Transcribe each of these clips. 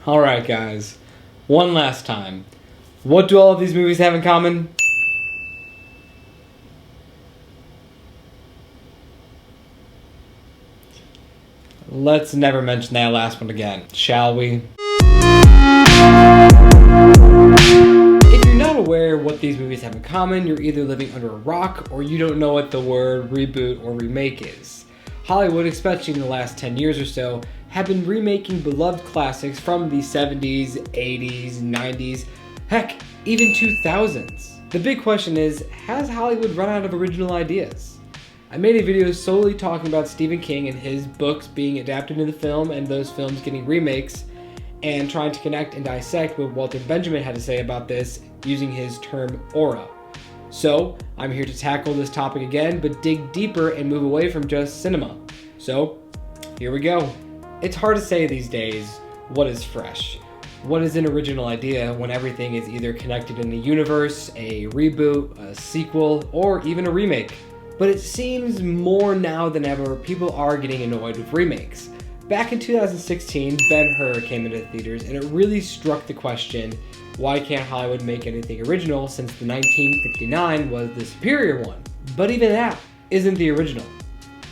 Alright guys, one last time. What do all of these movies have in common? Let's never mention that last one again, shall we? If you're not aware what these movies have in common, you're either living under a rock or you don't know what the word reboot or remake is. Hollywood, especially in the last 10 years or so, have been remaking beloved classics from the 70s, 80s, 90s, heck, even 2000s. The big question is, has Hollywood run out of original ideas? I made a video solely talking about Stephen King and his books being adapted into film and those films getting remakes, and trying to connect and dissect what Walter Benjamin had to say about this using his term aura. So, I'm here to tackle this topic again, but dig deeper and move away from just cinema. So, here we go. It's hard to say these days what is fresh. What is an original idea when everything is either connected in a universe, a reboot, a sequel, or even a remake? But it seems more now than ever people are getting annoyed with remakes. Back in 2016, Ben-Hur came into theaters and it really struck the question, why can't Hollywood make anything original since the 1959 was the superior one? But even that isn't the original.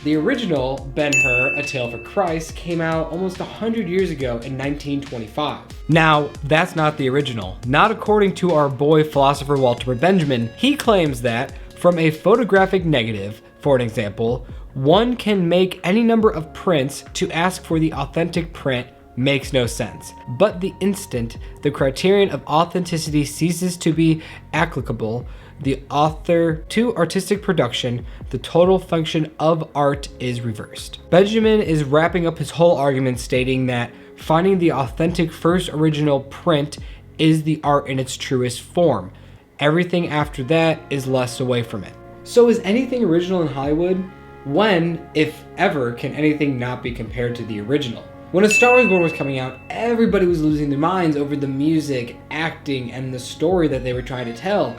The original Ben-Hur, A Tale for Christ, came out almost 100 years ago in 1925. Now, that's not the original. Not according to our boy philosopher Walter Benjamin. He claims that, from a photographic negative, for an example, one can make any number of prints to ask for the authentic print makes no sense. But the instant the criterion of authenticity ceases to be applicable, the author to artistic production, the total function of art is reversed. Benjamin is wrapping up his whole argument stating that finding the authentic first original print is the art in its truest form. Everything after that is less away from it. So is anything original in Hollywood? When, if ever, can anything not be compared to the original? When A Star Is Born was coming out, everybody was losing their minds over the music, acting, and the story that they were trying to tell.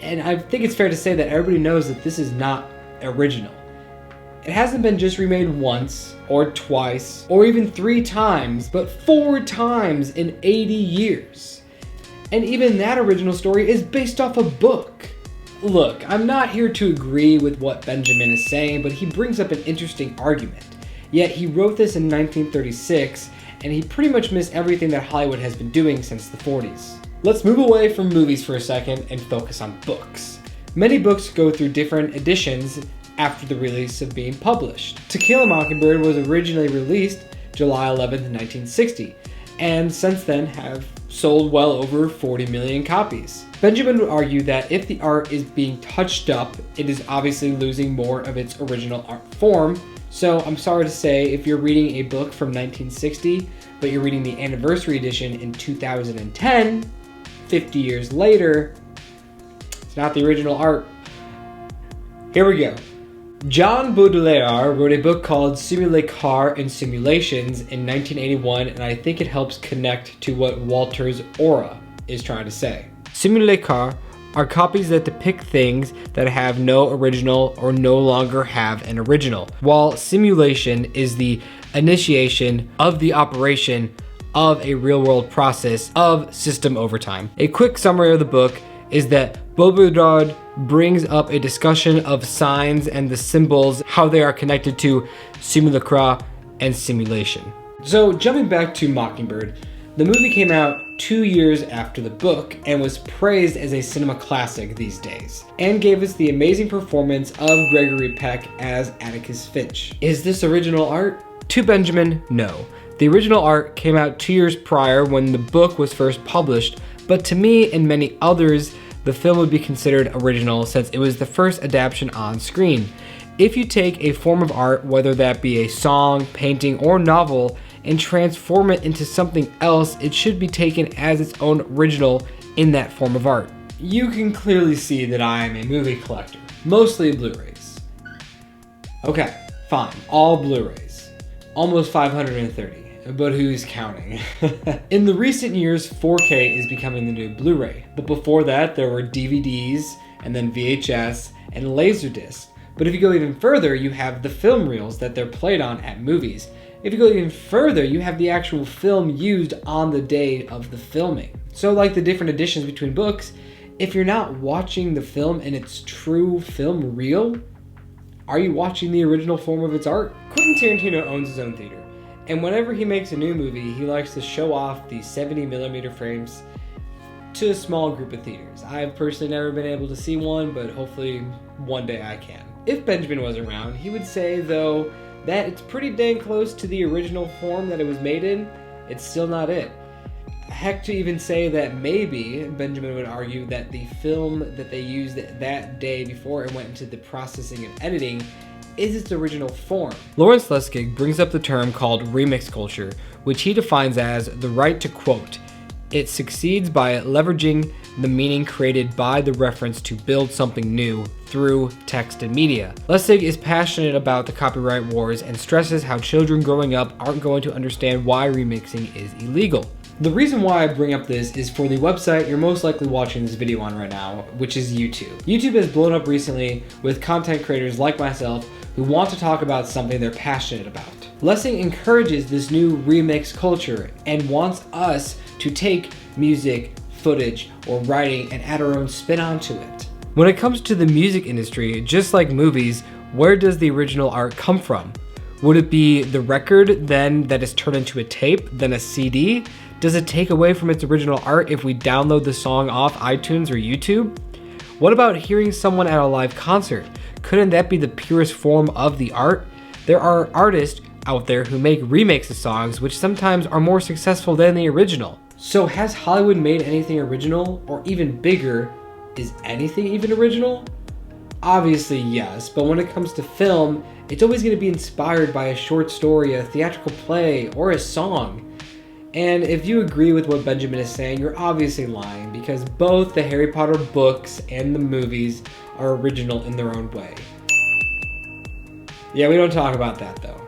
And I think it's fair to say that everybody knows that this is not original. It hasn't been just remade once, or twice, or even 3 times, but 4 times in 80 years. And even that original story is based off a book. Look, I'm not here to agree with what Benjamin is saying, but he brings up an interesting argument. Yet he wrote this in 1936, and he pretty much missed everything that Hollywood has been doing since the 40s. Let's move away from movies for a second and focus on books. Many books go through different editions after the release of being published. To Kill a Mockingbird was originally released July 11th, 1960, and since then have sold well over 40 million copies. Benjamin would argue that if the art is being touched up, it is obviously losing more of its original art form. So I'm sorry to say, if you're reading a book from 1960, but you're reading the anniversary edition in 2010, 50 years later, it's not the original art. Here we go. Jean Baudelaire wrote a book called Simulacres and Simulations in 1981, and I think it helps connect to what Walter's aura is trying to say. Simulacres are copies that depict things that have no original or no longer have an original, while simulation is the initiation of the operation of a real-world process of system over time. A quick summary of the book is that Baudelaire brings up a discussion of signs and the symbols, how they are connected to simulacra and simulation. So jumping back to Mockingbird, the movie came out 2 years after the book and was praised as a cinema classic these days, and gave us the amazing performance of Gregory Peck as Atticus Finch. Is this original art? To Benjamin, no. The original art came out 2 years prior when the book was first published, but to me and many others, the film would be considered original since it was the first adaptation on screen. If you take a form of art, whether that be a song, painting, or novel, and transform it into something else, it should be taken as its own original in that form of art. You can clearly see that I am a movie collector, mostly Blu-rays. Okay, fine, all Blu-rays. Almost 530, but who's counting? In the recent years, 4K is becoming the new Blu-ray, but before that there were DVDs, and then VHS, and Laserdisc. But if you go even further, you have the film reels that they're played on at movies. If you go even further, you have the actual film used on the day of the filming. So like the different editions between books, if you're not watching the film in its true film reel, are you watching the original form of its art? Quentin Tarantino owns his own theater, and whenever he makes a new movie, he likes to show off the 70mm frames to a small group of theaters. I've personally never been able to see one, but hopefully one day I can. If Benjamin was around, he would say, though, that it's pretty dang close to the original form that it was made in. It's still not it. Heck, to even say that maybe, Benjamin would argue that the film that they used that day before it went into the processing and editing is its original form. Lawrence Lessig brings up the term called remix culture, which he defines as the right to quote. It succeeds by leveraging the meaning created by the reference to build something new through text and media. Lessig is passionate about the copyright wars and stresses how children growing up aren't going to understand why remixing is illegal. The reason why I bring up this is for the website you're most likely watching this video on right now, which is YouTube. YouTube has blown up recently with content creators like myself who want to talk about something they're passionate about. Lessig encourages this new remix culture and wants us to take music, footage, or writing and add our own spin onto it. When it comes to the music industry, just like movies, where does the original art come from? Would it be the record then that is turned into a tape, then a CD? Does it take away from its original art if we download the song off iTunes or YouTube? What about hearing someone at a live concert? Couldn't that be the purest form of the art? There are artists out there who make remakes of songs which sometimes are more successful than the original. So has Hollywood made anything original, or even bigger, is anything even original? Obviously yes, but when it comes to film, it's always going to be inspired by a short story, a theatrical play, or a song. And if you agree with what Benjamin is saying, you're obviously lying, because both the Harry Potter books and the movies are original in their own way. Yeah, we don't talk about that though.